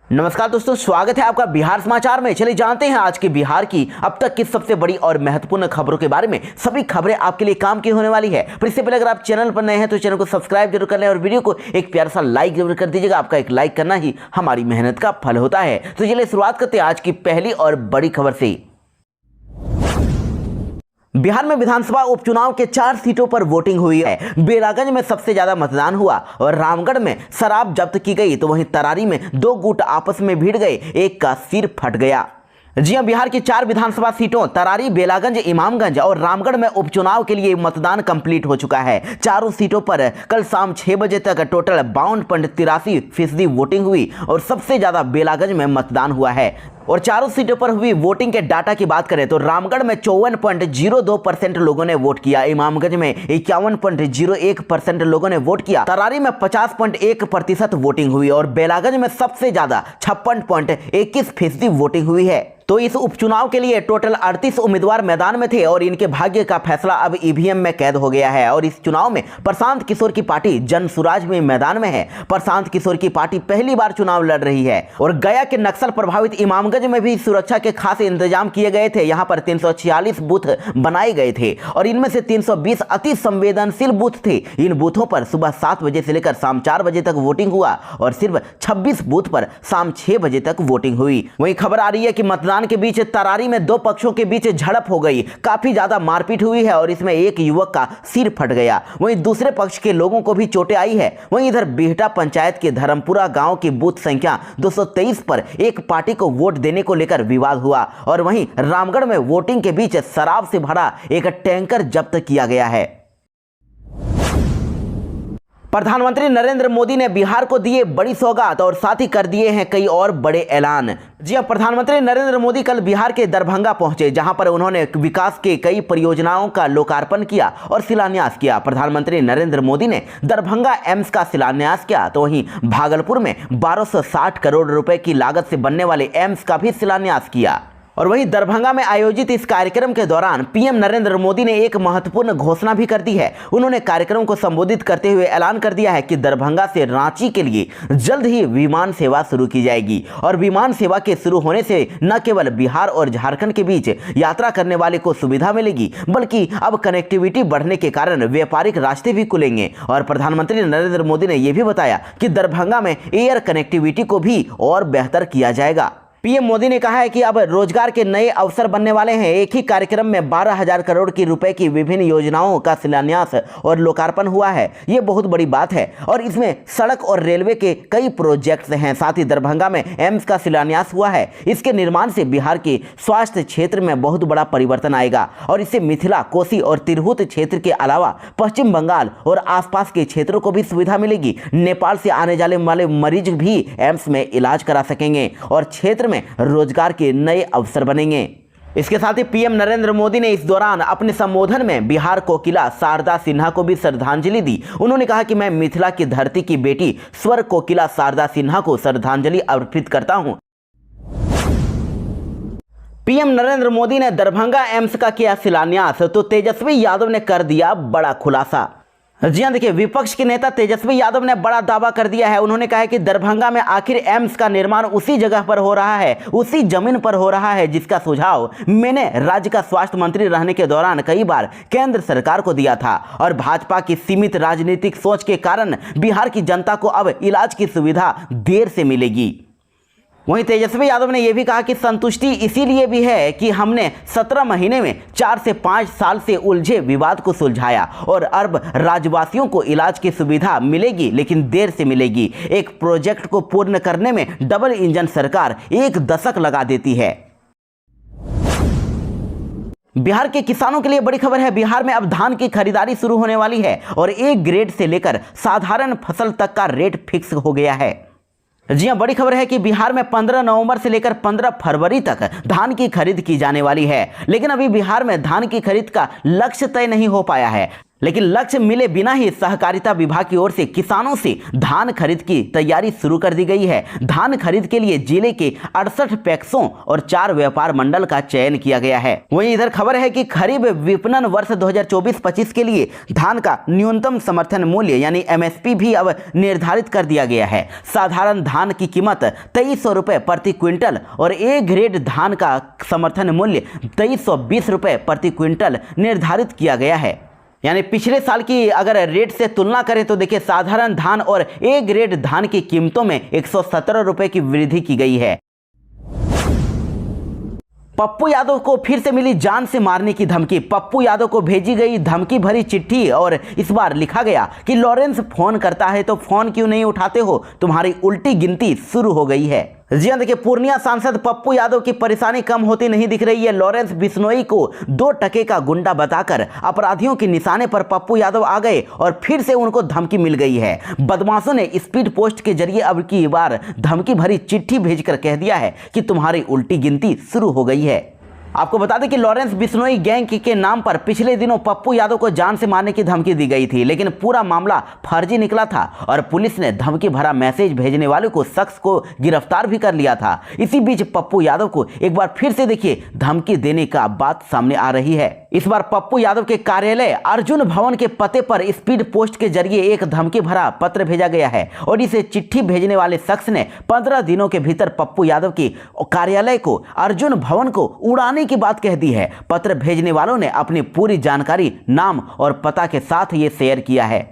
नमस्कार दोस्तों, स्वागत है आपका बिहार समाचार में। चलिए जानते हैं आज के बिहार की अब तक की सबसे बड़ी और महत्वपूर्ण खबरों के बारे में। सभी खबरें आपके लिए काम की होने वाली है। पर इससे पहले अगर आप चैनल पर नए हैं तो चैनल को सब्सक्राइब जरूर कर लें और वीडियो को एक प्यारा सा लाइक जरूर कर दीजिएगा। आपका एक लाइक करना ही हमारी मेहनत का फल होता है। तो चलिए शुरुआत करते हैं आज की पहली और बड़ी खबर से। बिहार में विधानसभा उपचुनाव के 4 सीटों पर वोटिंग हुई है। बेलागंज में सबसे ज्यादा मतदान हुआ और रामगढ़ में शराब जब्त की गई, तो वहीं तरारी में 2 गुट आपस में भिड़ गए, एक का सिर फट गया। जी हां, बिहार की 4 विधानसभा सीटों तरारी, बेलागंज, इमामगंज और रामगढ़ में उपचुनाव के लिए मतदान कंप्लीट हो चुका है। चारों सीटों पर कल शाम 6 बजे तक टोटल 52.83% वोटिंग हुई और सबसे ज्यादा बेलागंज में मतदान हुआ है। और चारों सीटों पर हुई वोटिंग के डाटा की बात करें तो रामगढ़ में 54.02% लोगों ने वोट किया, इमामगंज में 51.01% लोगों ने वोट किया, तरारी में 50.1% वोटिंग हुई और बेलागंज में सबसे ज्यादा 56.21% वोटिंग हुई है। तो इस उपचुनाव के लिए टोटल 38 उम्मीदवार मैदान में थे और इनके भाग्य का फैसला अब ईवीएम में कैद हो गया है। और इस चुनाव में प्रशांत किशोर की पार्टी जन सुराज में मैदान में है। प्रशांत किशोर की पार्टी पहली बार चुनाव लड़ रही है और गया के नक्सल प्रभावित इमामगंज में भी सुरक्षा के खास इंतजाम किए गए थे। यहाँ पर 346 बूथ बनाए गए थे और इनमें से 320 अति संवेदनशील बूथ थे। इन बूथों पर सुबह 7 बजे से लेकर शाम 4 बजे तक वोटिंग हुआ और सिर्फ 26 बूथ पर शाम 6 बजे तक वोटिंग हुई। वहीं खबर आ रही है कि मतदान के बीच तरारी में 2 पक्षों के बीच झड़प हो गई, काफी ज्यादा मारपीट हुई है और इसमें एक युवक का सिर फट गया। वहीं दूसरे पक्ष के लोगों को भी चोटें आई है। वहीं इधर बिहटा पंचायत के धर्मपुरा गांव की बूथ संख्या 223 पर एक पार्टी को वोट देने को लेकर विवाद हुआ और वहीं रामगढ़ में वोटिंग के बीच शराब से भरा एक टैंकर जब्त किया गया है। प्रधानमंत्री नरेंद्र मोदी ने बिहार को दिए बड़ी सौगात और साथ ही कर दिए हैं कई और बड़े ऐलान। जी हां, प्रधानमंत्री नरेंद्र मोदी कल बिहार के दरभंगा पहुंचे, जहां पर उन्होंने विकास के कई परियोजनाओं का लोकार्पण किया और शिलान्यास किया। प्रधानमंत्री नरेंद्र मोदी ने दरभंगा एम्स का शिलान्यास किया, तो वहीं भागलपुर में 1260 करोड़ रुपए की लागत से बनने वाले एम्स का भी शिलान्यास किया। और वहीं दरभंगा में आयोजित इस कार्यक्रम के दौरान पीएम नरेंद्र मोदी ने एक महत्वपूर्ण घोषणा भी कर दी है। उन्होंने कार्यक्रम को संबोधित करते हुए ऐलान कर दिया है कि दरभंगा से रांची के लिए जल्द ही विमान सेवा शुरू की जाएगी और विमान सेवा के शुरू होने से न केवल बिहार और झारखंड के बीच यात्रा करने वाले को सुविधा मिलेगी, बल्कि अब कनेक्टिविटी बढ़ने के कारण व्यापारिक रास्ते भी खुलेंगे। और प्रधानमंत्री नरेंद्र मोदी ने यह भी बताया कि दरभंगा में एयर कनेक्टिविटी को भी और बेहतर किया जाएगा। पीएम मोदी ने कहा है कि अब रोजगार के नए अवसर बनने वाले हैं। एक ही कार्यक्रम में 12,000 करोड़ की रुपए की विभिन्न योजनाओं का शिलान्यास और लोकार्पण हुआ है। ये बहुत बड़ी बात है और इसमें सड़क और रेलवे के कई प्रोजेक्ट्स हैं। साथ ही दरभंगा में एम्स का शिलान्यास हुआ है। इसके निर्माण से बिहार के स्वास्थ्य क्षेत्र में बहुत बड़ा परिवर्तन आएगा और इससे मिथिला, कोसी और तिरहुत क्षेत्र के अलावा पश्चिम बंगाल और आसपास के क्षेत्रों को भी सुविधा मिलेगी। नेपाल से आने जाने वाले मरीज भी एम्स में इलाज करा सकेंगे और क्षेत्र में रोजगार के नए अवसर बनेंगे। इसके साथ ही पीएम नरेंद्र मोदी ने इस दौरान अपने संबोधन में बिहार कोकिला शारदा सिन्हा को भी श्रद्धांजलि दी। उन्होंने कहा कि मैं मिथिला की धरती की बेटी स्वर कोकिला शारदा सिन्हा को श्रद्धांजलि अर्पित करता हूं। पीएम नरेंद्र मोदी ने दरभंगा एम्स का किया शिलान्यास, तो तेजस्वी यादव ने कर दिया बड़ा खुलासा। जी हां, देखिए, विपक्ष के नेता तेजस्वी यादव ने बड़ा दावा कर दिया है। उन्होंने कहा है कि दरभंगा में आखिर एम्स का निर्माण उसी जगह पर हो रहा है, उसी जमीन पर हो रहा है जिसका सुझाव मैंने राज्य का स्वास्थ्य मंत्री रहने के दौरान कई बार केंद्र सरकार को दिया था और भाजपा की सीमित राजनीतिक सोच के कारण बिहार की जनता को अब इलाज की सुविधा देर से मिलेगी। वहीं तेजस्वी यादव ने यह भी कहा कि संतुष्टि इसीलिए भी है कि हमने 17 महीने में 4 से 5 साल से उलझे विवाद को सुलझाया और अब राज्यवासियों को इलाज की सुविधा मिलेगी, लेकिन देर से मिलेगी। एक प्रोजेक्ट को पूर्ण करने में डबल इंजन सरकार 1 दशक लगा देती है। बिहार के किसानों के लिए बड़ी खबर है। बिहार में अब धान की खरीदारी शुरू होने वाली है और A ग्रेड से लेकर साधारण फसल तक का रेट फिक्स हो गया है। जी हां, बड़ी खबर है कि बिहार में 15 नवंबर से लेकर 15 फरवरी तक धान की खरीद की जाने वाली है। लेकिन अभी बिहार में धान की खरीद का लक्ष्य तय नहीं हो पाया है। लेकिन लक्ष्य मिले बिना ही सहकारिता विभाग की ओर से किसानों से धान खरीद की तैयारी शुरू कर दी गई है। धान खरीद के लिए जिले के 68 पैक्सों और 4 व्यापार मंडल का चयन किया गया है। वहीं इधर खबर है कि खरीफ विपणन वर्ष 2024-25 के लिए धान का न्यूनतम समर्थन मूल्य यानी MSP भी अब निर्धारित कर दिया गया है। साधारण धान की कीमत 2300 रुपए प्रति क्विंटल और ए ग्रेड धान का समर्थन मूल्य 2320 रुपए प्रति क्विंटल निर्धारित किया गया है। यानी पिछले साल की अगर रेट से तुलना करें तो देखिए साधारण धान और ए ग्रेड धान की कीमतों में 117 रुपए की वृद्धि की गई है। पप्पू यादव को फिर से मिली जान से मारने की धमकी। पप्पू यादव को भेजी गई धमकी भरी चिट्ठी और इस बार लिखा गया कि लॉरेंस फोन करता है तो फोन क्यों नहीं उठाते हो, तुम्हारी उल्टी गिनती शुरू हो गई है। जी हां, देखिए पूर्णिया सांसद पप्पू यादव की परेशानी कम होती नहीं दिख रही है। लॉरेंस बिश्नोई को 2 टके का गुंडा बताकर अपराधियों के निशाने पर पप्पू यादव आ गए और फिर से उनको धमकी मिल गई है। बदमाशों ने स्पीड पोस्ट के जरिए अब की बार धमकी भरी चिट्ठी भेजकर कह दिया है कि तुम्हारी उल्टी गिनती शुरू हो गई है। आपको बता दें कि लॉरेंस बिश्नोई गैंग के नाम पर पिछले दिनों पप्पू यादव को जान से मारने की धमकी दी गई थी, लेकिन पूरा मामला फर्जी निकला था और पुलिस ने धमकी भरा मैसेज भेजने वाले को शख्स को गिरफ्तार भी कर लिया था। इसी बीच पप्पू यादव को एक बार फिर से देखिए धमकी देने का बात सामने आ रही है। इस बार पप्पू यादव के कार्यालय अर्जुन भवन के पते पर स्पीड पोस्ट के जरिए एक धमकी भरा पत्र भेजा गया है और इसे चिट्ठी भेजने वाले शख्स ने 15 दिनों के भीतर पप्पू यादव के कार्यालय को अर्जुन भवन को उड़ाने की बात कह दी है। पत्र भेजने वालों ने अपनी पूरी जानकारी नाम और पता के साथ ये शेयर किया है।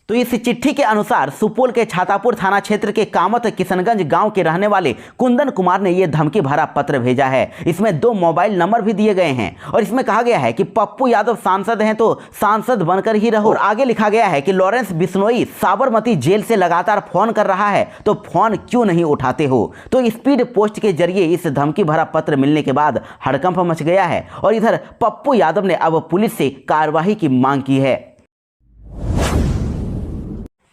तो इस चिट्ठी के अनुसार सुपौल के छातापुर थाना क्षेत्र के कामत किशनगंज गांव के रहने वाले कुंदन कुमार ने यह धमकी भरा पत्र भेजा है। इसमें 2 मोबाइल नंबर भी दिए गए हैं और इसमें कहा गया है कि पप्पू यादव सांसद हैं तो सांसद बनकर ही रहो। और आगे लिखा गया है कि लॉरेंस बिश्नोई साबरमती जेल से लगातार फोन कर रहा है तो फोन क्यों नहीं उठाते हो। तो स्पीड पोस्ट के जरिए इस धमकी भरा पत्र मिलने के बाद हड़कंप मच गया है और इधर पप्पू यादव ने अब पुलिस से कार्रवाई की मांग की है।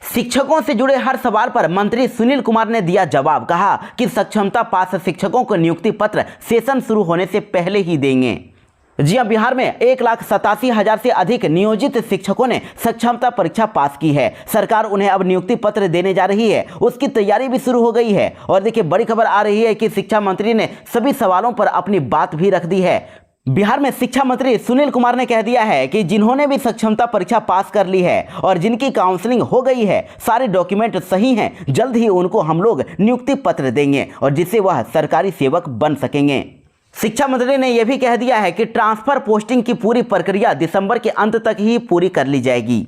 शिक्षकों से जुड़े हर सवाल पर मंत्री सुनील कुमार ने दिया जवाब। कहा कि सक्षमता पास शिक्षकों को नियुक्ति पत्र सेशन शुरू होने से पहले ही देंगे। जी हां, बिहार में 1,87,000 से अधिक नियोजित शिक्षकों ने सक्षमता परीक्षा पास की है। सरकार उन्हें अब नियुक्ति पत्र देने जा रही है, उसकी तैयारी भी शुरू हो गई है। और देखिए बड़ी खबर आ रही है कि शिक्षा मंत्री ने सभी सवालों पर अपनी बात भी रख दी है। बिहार में शिक्षा मंत्री सुनील कुमार ने कह दिया है कि जिन्होंने भी सक्षमता परीक्षा पास कर ली है और जिनकी काउंसलिंग हो गई है, सारे डॉक्यूमेंट सही हैं, जल्द ही उनको हम लोग नियुक्ति पत्र देंगे और जिससे वह सरकारी सेवक बन सकेंगे। शिक्षा मंत्री ने यह भी कह दिया है कि ट्रांसफर पोस्टिंग की पूरी प्रक्रिया दिसंबर के अंत तक ही पूरी कर ली जाएगी।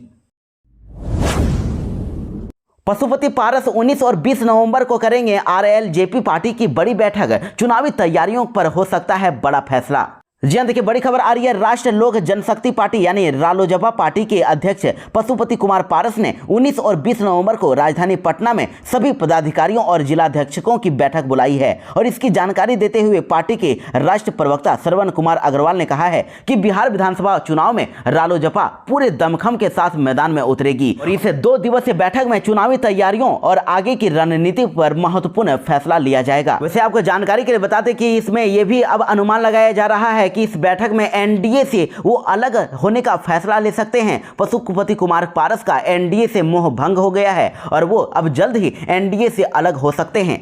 पशुपति पारस 19 और 20 नवंबर को करेंगे RLJP पार्टी की बड़ी बैठक। चुनावी तैयारियों पर हो सकता है बड़ा फैसला। जी हां, देखिए बड़ी खबर आ रही है। राष्ट्र लोक जनशक्ति पार्टी यानी रालोजपा पार्टी के अध्यक्ष पशुपति कुमार पारस ने 19 और 20 नवंबर को राजधानी पटना में सभी पदाधिकारियों और जिलाध्यक्षों की बैठक बुलाई है और इसकी जानकारी देते हुए पार्टी के राष्ट्रीय प्रवक्ता श्रवण कुमार अग्रवाल ने कहा है कि बिहार विधानसभा चुनाव में रालोजपा पूरे दमखम के साथ मैदान में उतरेगी और इस 2 दिवसीय बैठक में चुनावी तैयारियों और आगे की रणनीति पर महत्वपूर्ण फैसला लिया जाएगा। वैसे आपको जानकारी के लिए बता दें कि इसमें यह भी अब अनुमान लगाया जा रहा है कि इस बैठक में एनडीए से वो अलग होने का फैसला ले सकते हैं। पशुपति कुमार पारस का एनडीए से मोह भंग हो गया है और वो अब जल्द ही एनडीए से अलग हो सकते हैं।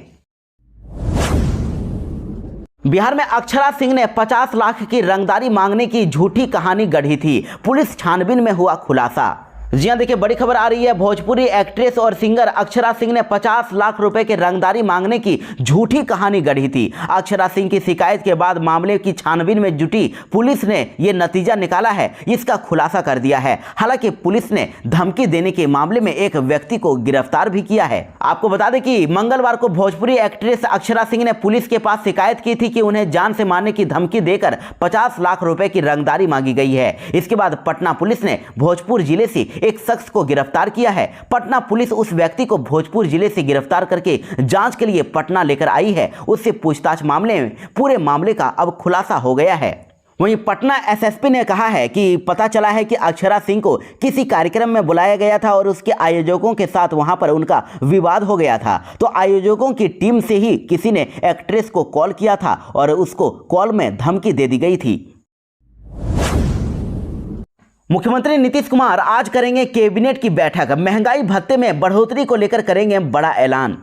बिहार में अक्षरा सिंह ने 50 लाख की रंगदारी मांगने की झूठी कहानी गढ़ी थी। पुलिस छानबीन में हुआ खुलासा। जी हां, देखिए बड़ी खबर आ रही है। भोजपुरी एक्ट्रेस और सिंगर अक्षरा सिंह ने 50 लाख रुपए के रंगदारी मांगने की झूठी कहानी गढ़ी थी। अक्षरा सिंह की शिकायत के बाद मामले की छानबीन में जुटी पुलिस ने यह नतीजा निकाला है, इसका खुलासा कर दिया है। हालांकि पुलिस ने धमकी देने के मामले में एक व्यक्ति को गिरफ्तार भी किया है। आपको बता दें कि मंगलवार को भोजपुरी एक्ट्रेस अक्षरा सिंह ने पुलिस के पास शिकायत की थी कि उन्हें जान से मारने की धमकी देकर 50 लाख रुपए की रंगदारी मांगी गई है। इसके बाद पटना पुलिस ने भोजपुर जिले से एक शख्स को गिरफ्तार किया है। पटना पुलिस उस व्यक्ति को भोजपुर जिले से गिरफ्तार करके जांच के लिए पटना लेकर आई है। उससे पूछताछ मामले में पूरे मामले का अब खुलासा हो गया है। वहीं पटना एसएसपी ने कहा है कि पता चला है कि अक्षरा सिंह को किसी कार्यक्रम में बुलाया गया था और उसके आयोजकों के साथ वहां पर उनका विवाद हो गया था। तो आयोजकों की टीम से ही किसी ने एक्ट्रेस को कॉल किया था और उसको कॉल में धमकी दे दी गई थी। मुख्यमंत्री नीतीश कुमार आज करेंगे कैबिनेट की बैठक। महंगाई भत्ते में बढ़ोतरी को लेकर करेंगे बड़ा ऐलान।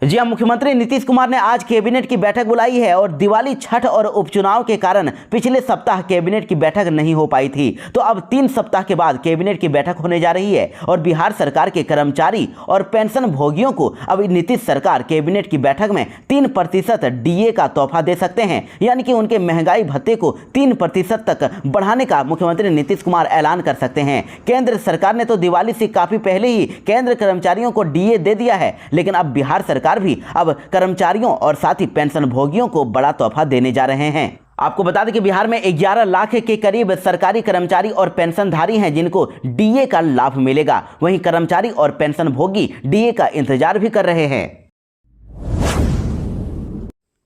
जी हां, मुख्यमंत्री नीतीश कुमार ने आज कैबिनेट की बैठक बुलाई है और दिवाली, छठ और उपचुनाव के कारण पिछले सप्ताह कैबिनेट की बैठक नहीं हो पाई थी। तो अब 3 सप्ताह के बाद कैबिनेट की बैठक होने जा रही है और बिहार सरकार के कर्मचारी और पेंशन भोगियों को अब नीतीश सरकार कैबिनेट की बैठक में 3% डीए का तोहफा दे सकते हैं, यानी कि उनके महंगाई भत्ते को 3% तक बढ़ाने का मुख्यमंत्री नीतीश कुमार ऐलान कर सकते हैं। केंद्र सरकार ने तो दिवाली से काफी पहले ही केंद्र कर्मचारियों को डीए दे दिया है, लेकिन अब बिहार सरकार भी अब कर्मचारियों और साथ ही पेंशन भोगियों को बड़ा तोहफा देने जा रहे हैं। आपको बता दें कि बिहार में 11 लाख के करीब सरकारी कर्मचारी और पेंशनधारी हैं जिनको डीए का लाभ मिलेगा। वहीं कर्मचारी और पेंशन भोगी डीए का इंतजार भी कर रहे हैं।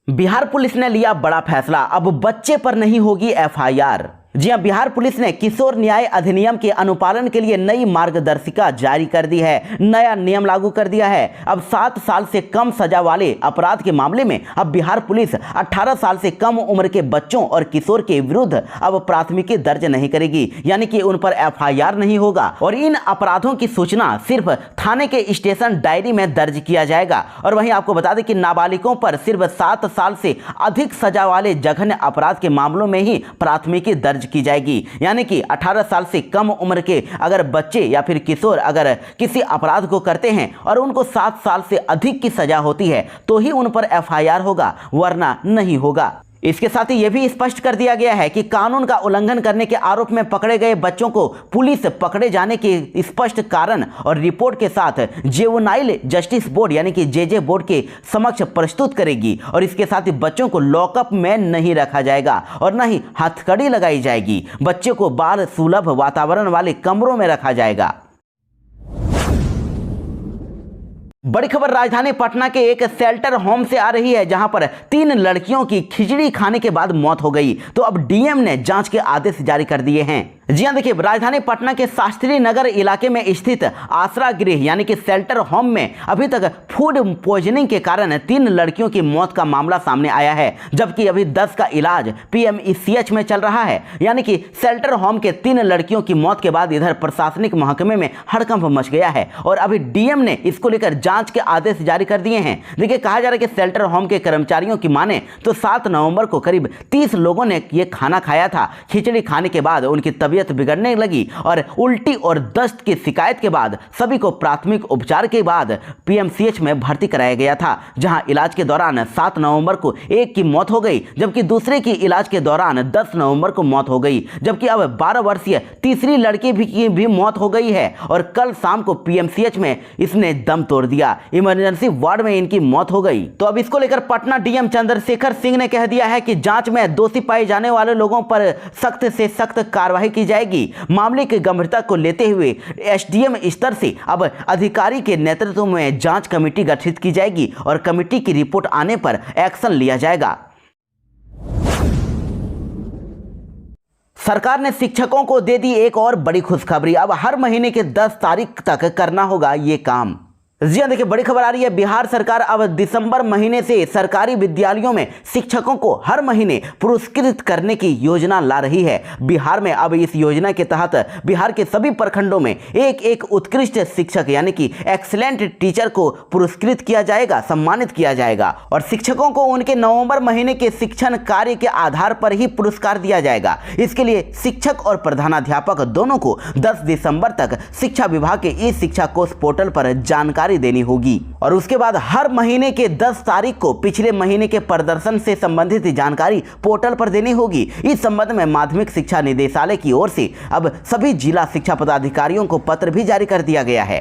बिहार पुलिस ने लिया बड़ा फैसला, अब बच्चे पर नहीं होगी एफआईआर। जी हां, बिहार पुलिस ने किशोर न्याय अधिनियम के अनुपालन के लिए नई मार्गदर्शिका जारी कर दी है। नया नियम लागू कर दिया है। अब 7 साल से कम सजा वाले अपराध के मामले में अब बिहार पुलिस 18 साल से कम उम्र के बच्चों और किशोर के विरुद्ध अब प्राथमिकी दर्ज नहीं करेगी, यानी कि उन पर एफआईआर नहीं होगा और इन अपराधों की सूचना सिर्फ थाने के स्टेशन डायरी में दर्ज किया जाएगा। और वहीं आपको बता दें कि नाबालिगों पर सिर्फ 7 साल से अधिक सजा वाले जघन्य अपराध के मामलों में ही प्राथमिकी दर्ज की जाएगी, यानी कि 18 साल से कम उम्र के अगर बच्चे या फिर किशोर अगर किसी अपराध को करते हैं और उनको 7 साल से अधिक की सजा होती है तो ही उन पर एफआईआर होगा, वरना नहीं होगा। इसके साथ ही यह भी स्पष्ट कर दिया गया है कि कानून का उल्लंघन करने के आरोप में पकड़े गए बच्चों को पुलिस पकड़े जाने के स्पष्ट कारण और रिपोर्ट के साथ जुवेनाइल जस्टिस बोर्ड यानी कि जेजे बोर्ड के समक्ष प्रस्तुत करेगी। और इसके साथ ही बच्चों को लॉकअप में नहीं रखा जाएगा और न ही हथकड़ी लगाई जाएगी। बच्चों को बाल सुलभ वातावरण वाले कमरों में रखा जाएगा। बड़ी खबर राजधानी पटना के एक शेल्टर होम से आ रही है, जहां पर 3 लड़कियों की खिचड़ी खाने के बाद मौत हो गई। तो अब डीएम ने जांच के आदेश जारी कर दिए हैं। जी हां, देखिए, राजधानी पटना के शास्त्री नगर इलाके में स्थित आसरा गृह यानी कि शेल्टर होम में अभी तक फूड पॉइजनिंग के कारण 3 लड़कियों की मौत का मामला सामने आया है, जबकि अभी 10 का इलाज पीएमसीएच में चल रहा है। यानी कि शेल्टर होम के 3 लड़कियों की मौत के बाद इधर प्रशासनिक महकमे में हड़कंप मच गया है और अभी डीएम ने इसको लेकर जांच के आदेश जारी कर दिए हैं। देखिए, कहा जा रहा है कि शेल्टर होम के कर्मचारियों की माने तो 7 नवंबर को करीब 30 लोगों ने ये खाना खाया था। खिचड़ी खाने के बाद उनकी तबीयत बिगड़ने लगी और उल्टी और दस्त की शिकायत के बाद सभी को प्राथमिक उपचार के बाद पीएमसीएच में भर्ती कराया गया था, जहां इलाज के दौरान 7 नवंबर को एक की मौत हो गई, जबकि दूसरे की इलाज के दौरान 10 नवंबर को मौत हो गई। जबकि अब 12 वर्षीय तीसरी लड़की की भी मौत हो गई है और कल शाम को पीएमसीएच में इसने दम तोड़ दिया। इमरजेंसी वार्ड में इनकी मौत हो गई। तो अब इसको लेकर पटना डीएम चंद्रशेखर सिंह ने कह दिया है कि जांच में दोषी पाए जाने वाले लोगों पर सख्त से सख्त कार्रवाई की जाएगी। मामले की गंभीरता को लेते हुए एसडीएम स्तर से अब अधिकारी के नेतृत्व में जांच कमेटी गठित की जाएगी और कमेटी की रिपोर्ट आने पर एक्शन लिया जाएगा। सरकार ने शिक्षकों को दे दी एक और बड़ी खुशखबरी। अब हर महीने के 10 तारीख तक करना होगा ये काम। जी हां, देखिए, बड़ी खबर आ रही है। बिहार सरकार अब दिसंबर महीने से सरकारी विद्यालयों में शिक्षकों को हर महीने पुरस्कृत करने की योजना ला रही है। बिहार में अब इस योजना के तहत बिहार के सभी प्रखंडों में एक उत्कृष्ट शिक्षक यानी कि एक्सीलेंट टीचर को पुरस्कृत किया जाएगा, सम्मानित किया जाएगा और शिक्षकों को उनके नवंबर महीने के शिक्षण कार्य के आधार पर ही पुरस्कार दिया जाएगा। इसके लिए शिक्षक और प्रधानाध्यापक दोनों को 10 दिसंबर तक शिक्षा विभाग के ई शिक्षा कोष पोर्टल पर जानकारी देनी होगी और उसके बाद हर महीने के 10 तारीख को पिछले महीने के प्रदर्शन से संबंधित जानकारी पोर्टल पर देनी होगी। इस संबंध में माध्यमिक शिक्षा निदेशालय की ओर से अब सभी जिला शिक्षा पदाधिकारियों को पत्र भी जारी कर दिया गया है।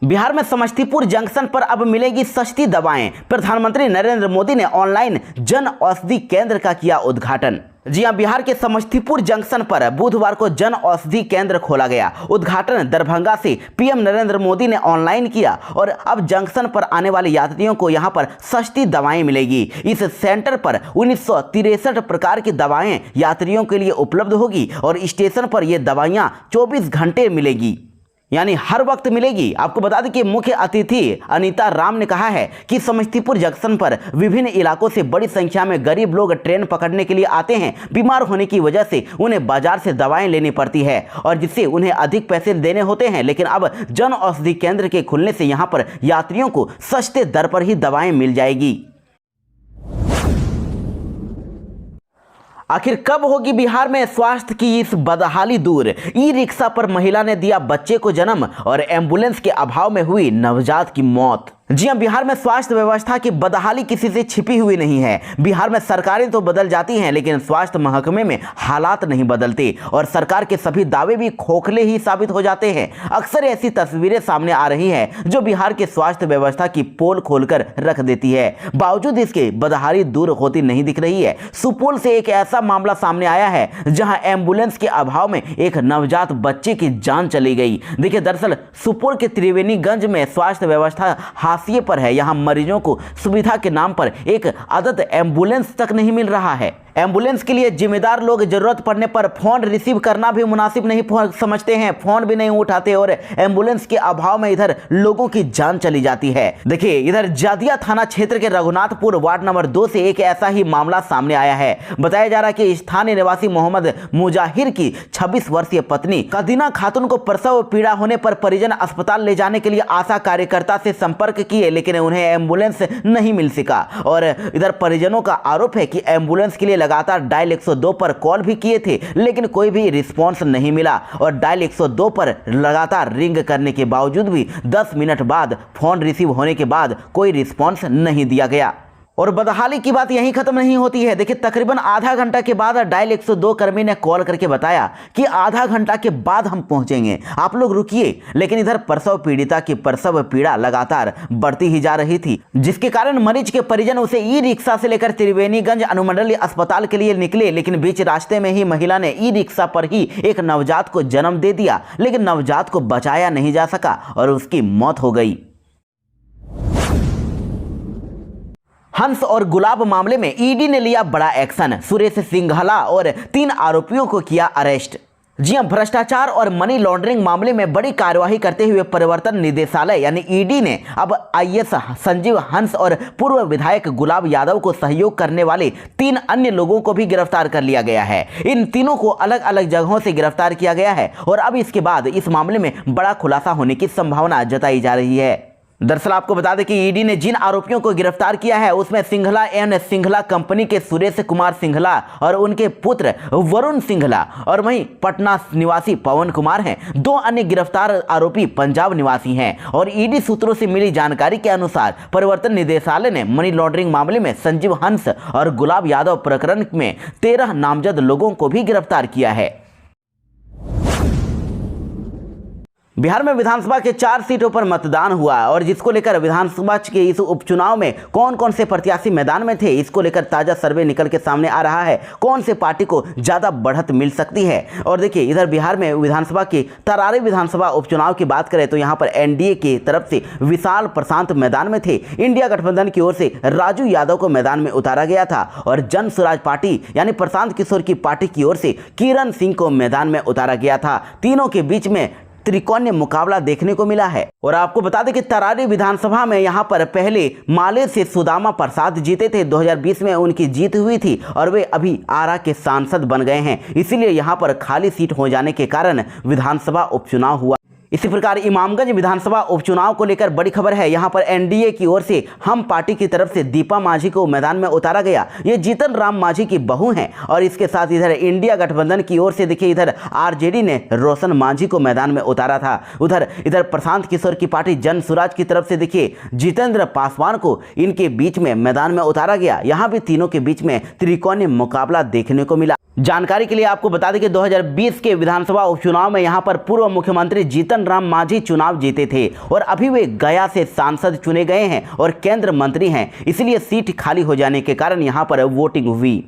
बिहार में समस्तीपुर जंक्शन पर अब मिलेगी सस्ती दवाएं। प्रधानमंत्री नरेंद्र मोदी ने ऑनलाइन जन औषधि केंद्र का किया उद्घाटन। जी हां, बिहार के समस्तीपुर जंक्शन पर बुधवार को जन औषधि केंद्र खोला गया। उद्घाटन दरभंगा से पीएम नरेंद्र मोदी ने ऑनलाइन किया और अब जंक्शन पर आने वाले यात्रियों को यहां पर सस्ती दवाएं मिलेगी। इस सेंटर पर 1963 प्रकार की दवाएं यात्रियों के लिए उपलब्ध होगी और स्टेशन पर ये दवाइयां 24 घंटे मिलेगी। यानी हर वक्त मिलेगी। आपको बता दें कि मुख्य अतिथि अनीता राम ने कहा है कि समस्तीपुर जंक्शन पर विभिन्न इलाकों से बड़ी संख्या में गरीब लोग ट्रेन पकड़ने के लिए आते हैं। बीमार होने की वजह से उन्हें बाजार से दवाएं लेनी पड़ती है और जिससे उन्हें अधिक पैसे देने होते हैं, लेकिन अब जन औषधि केंद्र के खुलने से यहां पर यात्रियों को सस्ते दर पर ही दवाएं मिल जाएगी। आखिर कब होगी बिहार में स्वास्थ्य की इस बदहाली दूर? ई रिक्शा पर महिला ने दिया बच्चे को जन्म और एम्बुलेंस के अभाव में हुई नवजात की मौत। जी हां, बिहार में स्वास्थ्य व्यवस्था की बदहाली किसी से छिपी हुई नहीं है। बिहार में सरकारें तो बदल जाती हैं, लेकिन स्वास्थ्य महकमे में हालात नहीं बदलते और सरकार के सभी दावे भी खोखले ही साबित हो जाते हैं। अक्सर ऐसी तस्वीरें सामने आ रही हैं जो बिहार के स्वास्थ्य व्यवस्था की पोल खोलकर रख देती है। बावजूद इसके बदहाली दूर होती नहीं दिख रही है। सुपौल से एक ऐसा मामला सामने आया है जहां एम्बुलेंस के अभाव में एक नवजात बच्चे की जान चली गई। देखिए, दरअसल सुपौल के त्रिवेणीगंज में स्वास्थ्य व्यवस्था हाशिए पर है। यहां मरीजों को सुविधा के नाम पर एक आदत एम्बुलेंस तक नहीं मिल रहा है। एम्बुलेंस के लिए जिम्मेदार लोग जरूरत पड़ने पर फोन रिसीव करना भी मुनासिब नहीं समझते हैं, फोन भी नहीं उठाते और एम्बुलेंस के अभाव में इधर लोगों की जान चली जाती है। देखिए, इधर जादिया थाना क्षेत्र के रघुनाथपुर वार्ड नंबर 2 से एक ऐसा ही मामला सामने आया है। बताया जा रहा है कि स्थानीय निवासी मोहम्मद मुजाहिर की 26 वर्षीय पत्नी कदीना खातून को प्रसव पीड़ा होने पर परिजन अस्पताल ले जाने के लिए आशा कार्यकर्ता से संपर्क किए, लेकिन उन्हें एम्बुलेंस नहीं मिल सका और इधर परिजनों का आरोप है कि एम्बुलेंस के लिए लगातार डायल 102 पर कॉल भी किए थे, लेकिन कोई भी रिस्पांस नहीं मिला और डायल 102 पर लगातार रिंग करने के बावजूद भी 10 मिनट बाद फोन रिसीव होने के बाद कोई रिस्पांस नहीं दिया गया। और बदहाली की बात यहीं खत्म नहीं होती है। देखिए, तकरीबन आधा घंटा के बाद डायल 102 कर्मी ने कॉल करके बताया कि आधा घंटा के बाद हम पहुंचेंगे, आप लोग रुकिए। लेकिन इधर प्रसव पीड़िता की प्रसव पीड़ा लगातार बढ़ती ही जा रही थी, जिसके कारण मरीज के परिजन उसे ई रिक्शा से लेकर त्रिवेणीगंज अनुमंडलीय अस्पताल के लिए निकले, लेकिन बीच रास्ते में ही महिला ने ई रिक्शा पर ही एक नवजात को जन्म दे दिया, लेकिन नवजात को बचाया नहीं जा सका और उसकी मौत हो गई। हंस और गुलाब मामले में ईडी ने लिया बड़ा एक्शन। सुरेश सिंघला और 3 आरोपियों को किया अरेस्ट। जी हां, भ्रष्टाचार और मनी लॉन्ड्रिंग मामले में बड़ी कार्यवाही करते हुए प्रवर्तन निदेशालय यानी ईडी ने अब आईएएस संजीव हंस और पूर्व विधायक गुलाब यादव को सहयोग करने वाले 3 अन्य लोगों को भी गिरफ्तार कर लिया गया है। इन तीनों को अलग अलग जगहों से गिरफ्तार किया गया है और अब इसके बाद इस मामले में बड़ा खुलासा होने की संभावना जताई जा रही है। दरअसल आपको बता दें कि ईडी ने जिन आरोपियों को गिरफ्तार किया है उसमें सिंघला एंड सिंघला कंपनी के सुरेश कुमार सिंघला और उनके पुत्र वरुण सिंघला और वहीं पटना निवासी पवन कुमार हैं। 2 अन्य गिरफ्तार आरोपी पंजाब निवासी हैं और ईडी सूत्रों से मिली जानकारी के अनुसार प्रवर्तन निदेशालय ने मनी लॉन्ड्रिंग मामले में संजीव हंस और गुलाब यादव प्रकरण में 13 नामजद लोगों को भी गिरफ्तार किया है। बिहार में विधानसभा के 4 सीटों पर मतदान हुआ और जिसको लेकर विधानसभा के इस उपचुनाव में कौन कौन से प्रत्याशी मैदान में थे, इसको लेकर ताजा सर्वे निकल के सामने आ रहा है। कौन से पार्टी को ज्यादा बढ़त मिल सकती है। और देखिए, इधर बिहार में विधानसभा के तरारी विधानसभा उपचुनाव की बात करें तो यहाँ पर एनडीए की तरफ से विशाल प्रशांत मैदान में थे। इंडिया गठबंधन की ओर से राजू यादव को मैदान में उतारा गया था और जन स्वराज पार्टी यानी प्रशांत किशोर की पार्टी की ओर से किरण सिंह को मैदान में उतारा गया था। तीनों के बीच में त्रिकोणीय मुकाबला देखने को मिला है। और आपको बता दें कि तरारी विधानसभा में यहां पर पहले माले से सुदामा प्रसाद जीते थे। 2020 में उनकी जीत हुई थी और वे अभी आरा के सांसद बन गए हैं, इसीलिए यहां पर खाली सीट हो जाने के कारण विधानसभा उपचुनाव हुआ। इसी प्रकार इमामगंज विधानसभा उपचुनाव को लेकर बड़ी खबर है। यहां पर एनडीए की ओर से हम पार्टी की तरफ से दीपा मांझी को मैदान में उतारा गया। ये जीतन राम मांझी की बहू हैं और इसके साथ इधर इंडिया गठबंधन की ओर से देखिए इधर आरजेडी ने रोशन मांझी को मैदान में उतारा था। इधर प्रशांत किशोर की पार्टी जन स्वराज की तरफ से देखिए जितेंद्र पासवान को इनके बीच में मैदान में उतारा गया। यहां भी तीनों के बीच में त्रिकोणीय मुकाबला देखने को मिला। जानकारी के लिए आपको बता दें कि 2020 के विधानसभा उपचुनाव में यहां पर पूर्व मुख्यमंत्री जीतन राम मांझी चुनाव जीते थे और अभी वे गया से सांसद चुने गए हैं और केंद्र मंत्री हैं, इसलिए सीट खाली हो जाने के कारण यहां पर वोटिंग हुई।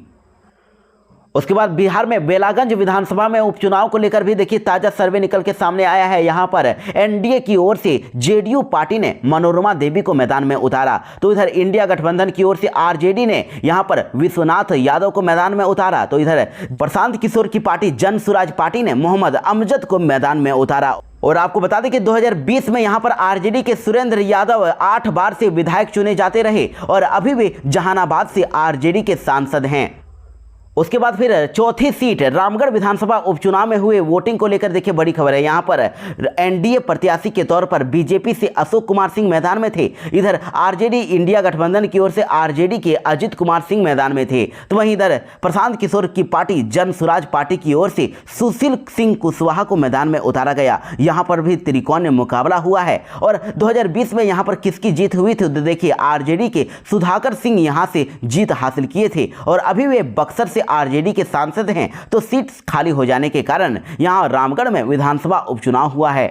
उसके बाद बिहार में बेलागंज विधानसभा में उपचुनाव को लेकर भी देखिए ताजा सर्वे निकल के सामने आया है। यहां पर एनडीए की ओर से जेडीयू पार्टी ने मनोरमा देवी को मैदान में उतारा, तो इधर इंडिया गठबंधन की ओर से आरजेडी ने यहां पर विश्वनाथ यादव को मैदान में उतारा, तो इधर प्रशांत किशोर की पार्टी जन स्वराज पार्टी ने मोहम्मद अमजद को मैदान में उतारा। और आपको बता दें कि 2020 में यहां पर आरजेडी के सुरेंद्र यादव 8 बार से विधायक चुने जाते रहे और अभी भी जहानाबाद से आरजेडी के सांसद हैं। उसके बाद फिर चौथी सीट रामगढ़ विधानसभा उपचुनाव में हुए वोटिंग को लेकर देखिए बड़ी खबर है। यहां पर एनडीए प्रत्याशी के तौर पर बीजेपी से अशोक कुमार सिंह मैदान में थे। इधर आरजेडी इंडिया गठबंधन की ओर से आरजेडी के अजित कुमार सिंह मैदान में थे। तो वहीं इधर प्रशांत किशोर की पार्टी जन स्वराज पार्टी की ओर से सुशील सिंह कुशवाहा को मैदान में उतारा गया। यहां पर भी त्रिकोणीय मुकाबला हुआ है और 2020 में यहां पर किसकी जीत हुई थी? तो देखिए आरजेडी के सुधाकर सिंह यहां से जीत हासिल किए थे और अभी वे बक्सर से आरजेडी के सांसद हैं। तो सीट खाली हो जाने के कारण यहां रामगढ़ में विधानसभा उपचुनाव हुआ है।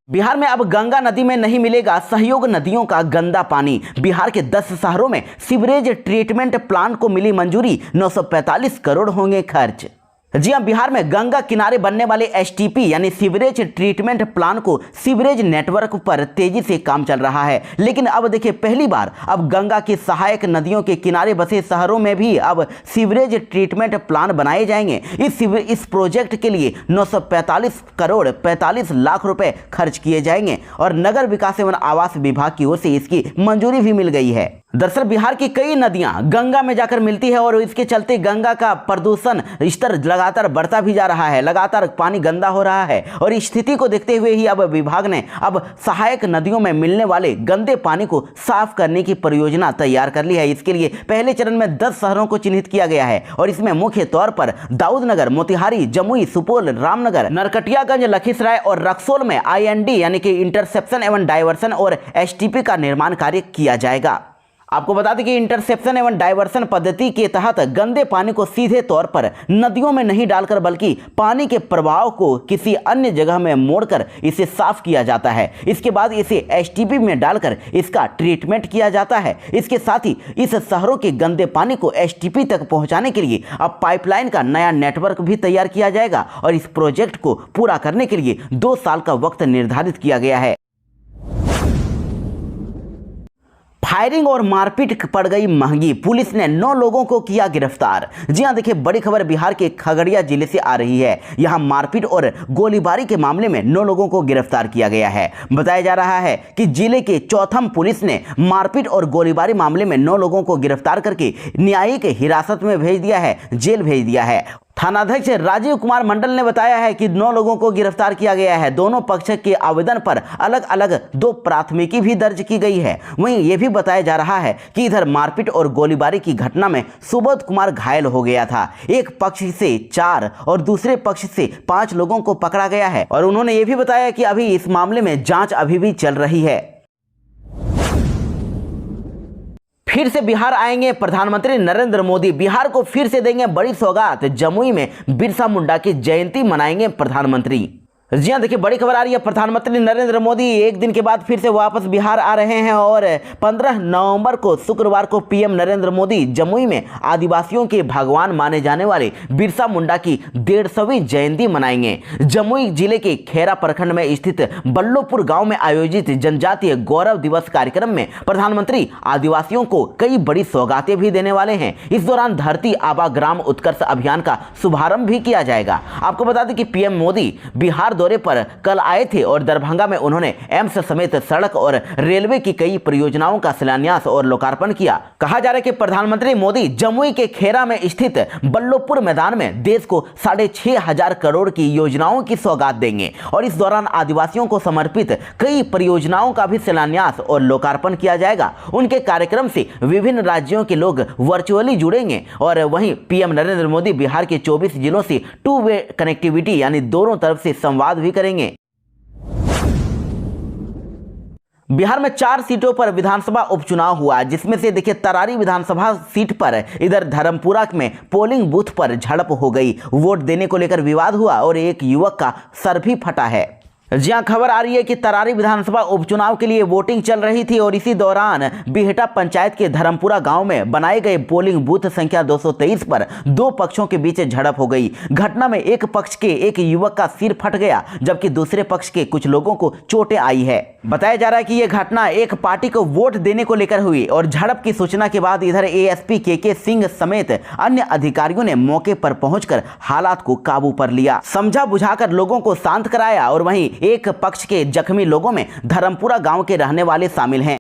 बिहार में अब गंगा नदी में नहीं मिलेगा सहयोग नदियों का गंदा पानी। बिहार के 10 शहरों में सीवरेज ट्रीटमेंट प्लांट को मिली मंजूरी, 945 करोड़ होंगे खर्च। जी हां, बिहार में गंगा किनारे बनने वाले एसटीपी यानी सीवरेज ट्रीटमेंट प्लांट को सीवरेज नेटवर्क पर तेजी से काम चल रहा है। लेकिन अब देखिए पहली बार अब गंगा की सहायक नदियों के किनारे बसे शहरों में भी अब सीवरेज ट्रीटमेंट प्लांट बनाए जाएंगे। इस प्रोजेक्ट के लिए 945 करोड़ 45 लाख रुपए खर्च किए जाएंगे और नगर विकास एवं आवास विभाग की ओर से इसकी मंजूरी भी मिल गई है। दरअसल बिहार की कई नदियां गंगा में जाकर मिलती है और इसके चलते गंगा का प्रदूषण स्तर लगातार बढ़ता भी जा रहा है, लगातार पानी गंदा हो रहा है और इस स्थिति को देखते हुए ही अब विभाग ने अब सहायक नदियों में मिलने वाले गंदे पानी को साफ करने की परियोजना तैयार कर ली है। इसके लिए पहले चरण में 10 शहरों को चिन्हित किया गया है और इसमें मुख्य तौर पर दाऊदनगर, मोतिहारी, जमुई, सुपौल, रामनगर, नरकटियागंज, लखीसराय और रक्सौल में IND यानी कि इंटरसेप्शन एवं डायवर्सन और STP का निर्माण कार्य किया जाएगा। आपको बता दें कि इंटरसेप्शन एवं डायवर्सन पद्धति के तहत गंदे पानी को सीधे तौर पर नदियों में नहीं डालकर बल्कि पानी के प्रवाह को किसी अन्य जगह में मोड़कर इसे साफ किया जाता है। इसके बाद इसे STP में डालकर इसका ट्रीटमेंट किया जाता है। इसके साथ ही इस शहरों के गंदे पानी को STP तक पहुंचाने के लिए अब पाइपलाइन का नया नेटवर्क भी तैयार किया जाएगा और इस प्रोजेक्ट को पूरा करने के लिए 2 साल का वक्त निर्धारित किया गया है। फायरिंग और मारपीट पड़ गई महंगी, पुलिस ने 9 लोगों को किया गिरफ्तार। जी हां, देखिए बड़ी खबर बिहार के खगड़िया जिले से आ रही है। यहां मारपीट और गोलीबारी के मामले में 9 लोगों को गिरफ्तार किया गया है। बताया जा रहा है कि जिले के चौथम पुलिस ने मारपीट और गोलीबारी मामले में 9 लोगों को गिरफ्तार करके न्यायिक हिरासत में भेज दिया है, जेल भेज दिया है। थानाध्यक्ष राजीव कुमार मंडल ने बताया है कि 9 लोगों को गिरफ्तार किया गया है। दोनों पक्ष के आवेदन पर अलग अलग 2 प्राथमिकी भी दर्ज की गई है। वहीं यह भी बताया जा रहा है कि इधर मारपीट और गोलीबारी की घटना में सुबोध कुमार घायल हो गया था। एक पक्ष से 4 और दूसरे पक्ष से 5 लोगों को पकड़ा गया है और उन्होंने ये भी बताया कि अभी इस मामले में जांच अभी भी चल रही है। फिर से बिहार आएंगे प्रधानमंत्री नरेंद्र मोदी, बिहार को फिर से देंगे बड़ी सौगात। जमुई में बिरसा मुंडा की जयंती मनाएंगे प्रधानमंत्री। जी हां, देखिए बड़ी खबर आ रही है। प्रधानमंत्री नरेंद्र मोदी एक दिन के बाद फिर से वापस बिहार आ रहे हैं और 15 नवंबर को शुक्रवार को PM नरेंद्र मोदी जमुई में आदिवासियों के भगवान माने जाने वाले बिरसा मुंडा की 150वीं जयंती मनाएंगे। जमुई जिले के खैरा प्रखंड में स्थित बल्लोपुर गांव में आयोजित जनजातीय गौरव दिवस कार्यक्रम में प्रधानमंत्री आदिवासियों को कई बड़ी सौगातें भी देने वाले हैं। इस दौरान धरती आबा ग्राम उत्कर्ष अभियान का शुभारंभ भी किया जाएगा। आपको बता दें कि PM मोदी बिहार दौरे पर कल आए थे और दरभंगा में उन्होंने एम्स समेत सड़क और रेलवे की कई परियोजनाओं का शिलान्यास और लोकार्पण किया। कहा जा रहा है कि प्रधानमंत्री मोदी जमुई के खेरा में स्थित बल्लोपुर मैदान में देश को 6,500 करोड़ की योजनाओं की सौगात देंगे और इस दौरान आदिवासियों को समर्पित कई परियोजनाओं का भी शिलान्यास और लोकार्पण किया जाएगा। उनके कार्यक्रम से विभिन्न राज्यों के लोग वर्चुअली जुड़ेंगे और वहीं PM नरेंद्र मोदी बिहार के 24 जिलों से 2 वे कनेक्टिविटी यानी दोनों तरफ से संवाद भी करेंगे। बिहार में 4 सीटों पर विधानसभा उपचुनाव हुआ, जिसमें से देखिए तरारी विधानसभा सीट पर इधर धर्मपुरा में पोलिंग बूथ पर झड़प हो गई। वोट देने को लेकर विवाद हुआ और एक युवक का सर भी फटा है। जी हां, खबर आ रही है कि तरारी विधानसभा उपचुनाव के लिए वोटिंग चल रही थी और इसी दौरान बिहटा पंचायत के धर्मपुरा गांव में बनाए गए पोलिंग बूथ संख्या 223 पर दो पक्षों के बीच झड़प हो गई। घटना में एक पक्ष के एक युवक का सिर फट गया, जबकि दूसरे पक्ष के कुछ लोगों को चोटें आई है। बताया जा रहा है कि यह घटना एक पार्टी को वोट देने को लेकर हुई और झड़प की सूचना के बाद इधर एएसपी के सिंह समेत अन्य अधिकारियों ने मौके पर पहुंचकर हालात को काबू पर लिया, समझा बुझाकर लोगों को शांत कराया और वहीं एक पक्ष के जख्मी लोगों में धर्मपुरा गांव के रहने वाले शामिल हैं।